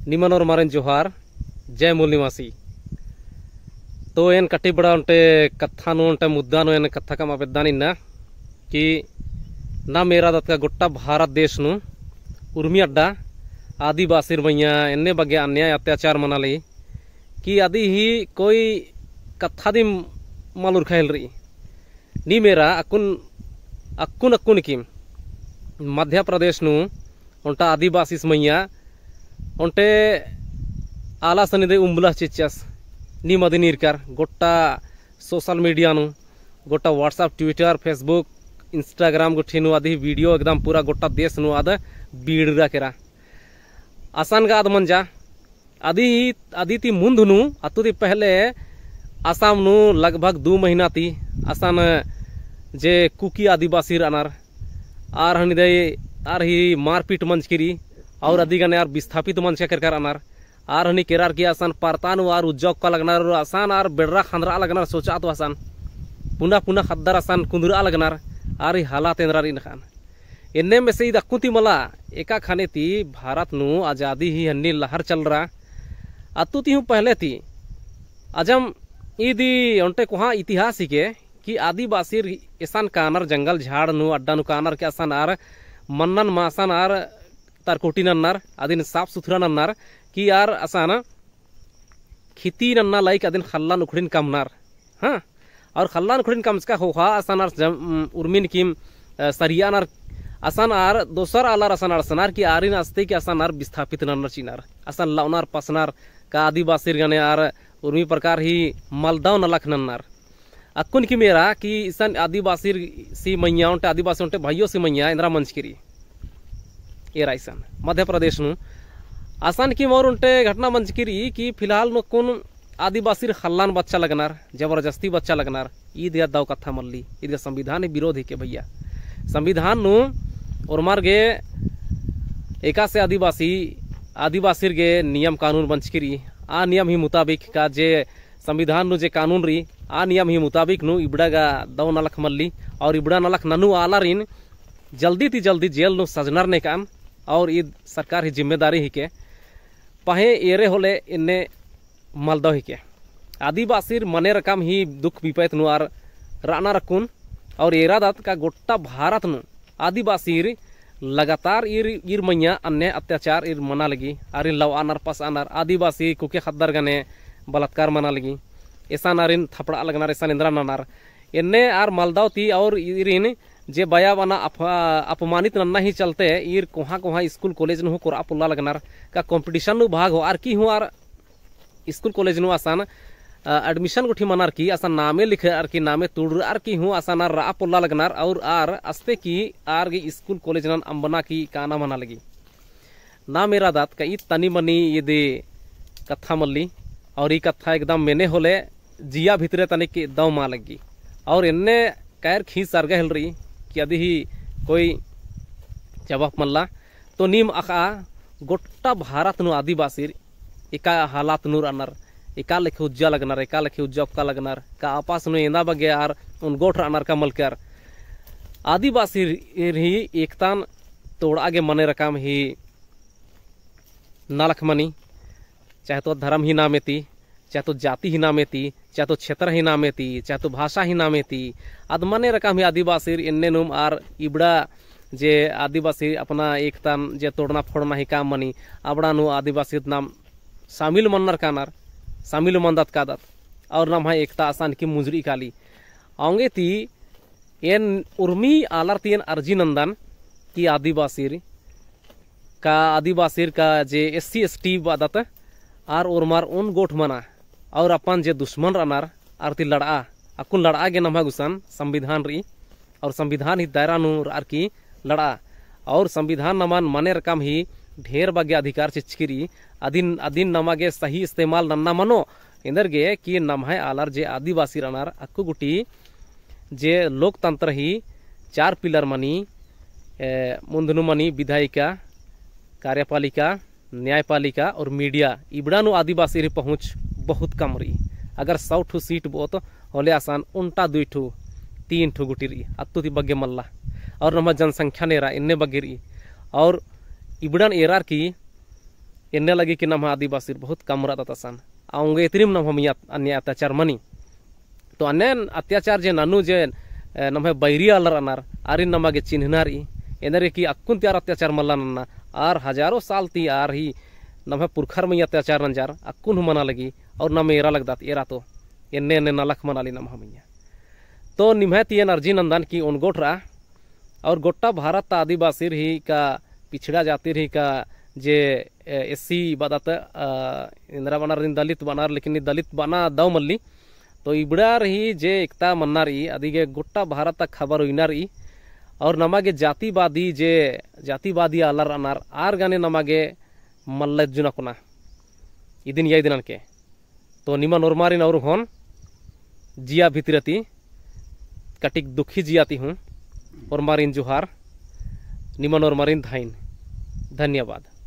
निमन और मारन जोहार जय मूल निवासी तो एन कटी बड़ा उनटे कथा नु उनटे मुद्दा नु एन कथा का मापेदानी ना कि ना मेरा दत्त का गोट्टा भारत देश नु उर्मी अड्डा आदिवासी मैया एन्ने बगे अन्याय अत्याचार मनाली कि आदि ही कोई कथा दी मालूर खेल रही नी मेरा अकुन अकुन अकुन की मध्य प्रदेश नु उनटा आदिवासी मैया उनटे आला सनिदे उम्बला चिच्चस नी मदिनीर कर गोट्टा सोशल मीडिया नु गोट्टा व्हाट्सएप ट्विटर फेसबुक इंस्टाग्राम गुठीनु आदि वीडियो एकदम पूरा गोट्टा देश नु आद बीड़ा केरा आसान का आद मंजा आदि आदि ती मुंद नु अतु ती पहले आसाम नु लगभग 2 महीना ती आसान जे कुकी आदिवासी अनार आर हनिदे आर ही मारपीट मंच किरी और अधिक यार विस्थापित मंच कर अनार आर हनी केरार की आसान पारतान आर उज्जौग का लगनार आसान आर बेडरा खंदरा लगनार सोचा तो आसान पुनः पुनः खद्दर आसान कुंदरा लगनार आर ही हालात एनरार इनखान इन्ने में से दक्कुती मला एका खाने ती भारत नु आज़ादी ही हन्नी लहर चल रहा अतु ती हूँ पहले थी अजम ईदी उनटे कोहा इतिहास ही के कि आदिवासी एसान कानर जंगल झाड़ नु अड्डा नु कानर के आसान आर मन्नन मासान आर तारकोटी नन्नर आदिन साफ सुथरा नन्नर कि यार आसान खेती नन्ना लाइक आदिन खल्ला उखड़िन कमनार हाँ और खल्ला उखड़िन कमसका होहा आसान आर उर्मिन किम सरिया नर आसान आर दोसर आलार आसान आर सनार की आरिन आस्ते की आसान आर विस्थापित नन्नर चिनार आसान लाउनार पसनार का आदिवासी गने आर उर्मी प्रकार ही मालदाव नलख नन्नार अकुन की मेरा कि ईसान आदिवासी सी मैया उनटे आदिवासी उनटे भाइयों सी मैया इंदिरा मंच किरी ये राइसन मध्य प्रदेश नु आसान की मोर उनटे घटना मंच किरी कि फिलहाल नु कुन आदिवासी खल्लान बच्चा लगनार जबरदस्ती बच्चा लगनार ईद या दाव कथा मल्ली ईद संविधान विरोध ही के भैया संविधान नु और मार गे एका से आदिवासी गे नियम कानून बंच किरी आ नियम ही मुताबिक का जे संविधान नु जे कानून री आ नियम ही मुताबिक नु इबड़ा दव नलख मल्ली और इबड़ा नलख ननु आलारिन जल्दी ती जल्दी जेल नु सजनर ने कान और ईद सरकार ही जिम्मेदारी ही के पहे एरे होले इन्ने मलदव ही के आदिवासी मने रकम ही दुख विपैत नु आर राना रकुन और एरा दात का गोट्टा भारत नु आदिवासी लगातार इर मैया अन्य अत्याचार इर मना लगी आरिन लव आनार पस आनार आदिवासी कुके खद्दर गने बलात्कार मना लगी ऐसा नारिन थपड़ा लगनार ऐसा इंद्रा नानार इन्ने आर मालदाव ती और इरिन जे बया बना अपमानित नन्ना ही चलते इर कोहा कोहा स्कूल कॉलेज नु कोरा पुल्ला लगनार का कंपटीशन नु भाग हो आर की हूँ आर स्कूल कॉलेज नु आसान एडमिशन गुठी मनार की आसान नामे लिखे आर की नामे तुड़ आर की हूँ आसान आर रा पुल्ला लगनार और आर अस्ते की आर की स्कूल कॉलेज नन अंबना की काना मना लगी ना मेरा दात का इत तनी मनी ये दे कथा मल्ली और ये कथा एकदम मैंने होले जिया भितरे तने की दव मा लगी और इन्ने कैर खींच सरगा हिल रही कि यदि ही कोई जवाब मल्ला तो नीम अखा गोट्टा भारत नु आदिवासी एका हालात नूर अनर एका लेखे उज्जा लगनार एका लेखे उज्जौग का लगनार का आपस नु एंदा बगे आर उन गोठ अनर का मलकर आदिवासी ही एकतान तोड़ आगे मने रकम ही नालख मनी चाहे तो धर्म ही नामे थी चाहे तो जाति ही नामे थी चाहे तो क्षेत्र ही नामे थी चाहे तो भाषा ही नामे थी अद मने रकम ही आदिवासी इन्ने नुम आर इबड़ा जे आदिवासी अपना एकतान जे तोड़ना फोड़ना ही काम मनी अबड़ा नु आदिवासी नाम शामिल मन्नर कानार शामिल मंदत कादत और नाम है एकता आसान की मुजरी काली आंगे थी एन उर्मी आलर तीन अर्जी नंदन की आदिवासी का जे SC ST बादत आर उर्मार उन गोठ मना और अपन जे दुश्मन रनार आरती लड़ा अकुन लड़ा गे नमा गुसन संविधान री और संविधान ही दायरा नूर आर की लड़ा और संविधान नमान मने रकम ही ढेर बगे अधिकार चिचकिरी अधीन अधीन नमागे सही इस्तेमाल नन्ना मनो इंदर गे कि नमहाय आलार जे आदिवासी रनार अक्कु गुटी जे लोकतंत्र ही 4 पिलर मनी मुंदनु मनी विधायिका कार्यपालिका न्यायपालिका और मीडिया इबड़ानु आदिवासी री पहुँच बहुत कम रही अगर 100 ठू सीट बोत होले आसान उल्टा 2 ठू 3 ठू गुटी रही अत्तु ती बग्गे मल्ला और नम जनसंख्या नेरा इन्ने बग्गे रही और इबड़न एरार की इन्ने लगी कि नम आदिवासी बहुत कम रहता सन आऊंगे इतरीम नम हम अन्य अत्याचार मनी तो अन्य अत्याचार जे नानू जे नम बैरी अलर अनार आरी नमागे चिन्हनारी एनरे की अक्कुन त्यार अत्याचार मल्ला नन्ना आर हजारों साल ती आर ही नम पुरखर में अत्याचार नंजार अक्कुन मना लगी और नम एरा लगदात एरा तो एन्ने एन्ने नलख मनाली नम हम तो निम्हत ये अर्जी नंदन की उनगोट रहा और गोट्टा भारत आदिवासी ही का पिछड़ा जाति रही का जे एससी बादात इंदिरा बनार दलित बनार लेकिन दलित बना दव मल्ली तो इबड़ा रही जे एकता मन्ना रही अदिगे गोट्टा भारत खबर हुईना रही और नमागे जातिवादी अलर अनार आर गाने नमागे मल्लजुना कोना इदिन ये दिन के तो निमा नोरमारिन और होन जिया भितरती कटिक दुखी जियाती हूँ और मारिन जोहार निमा नोरमारिन धाइन धन्यवाद।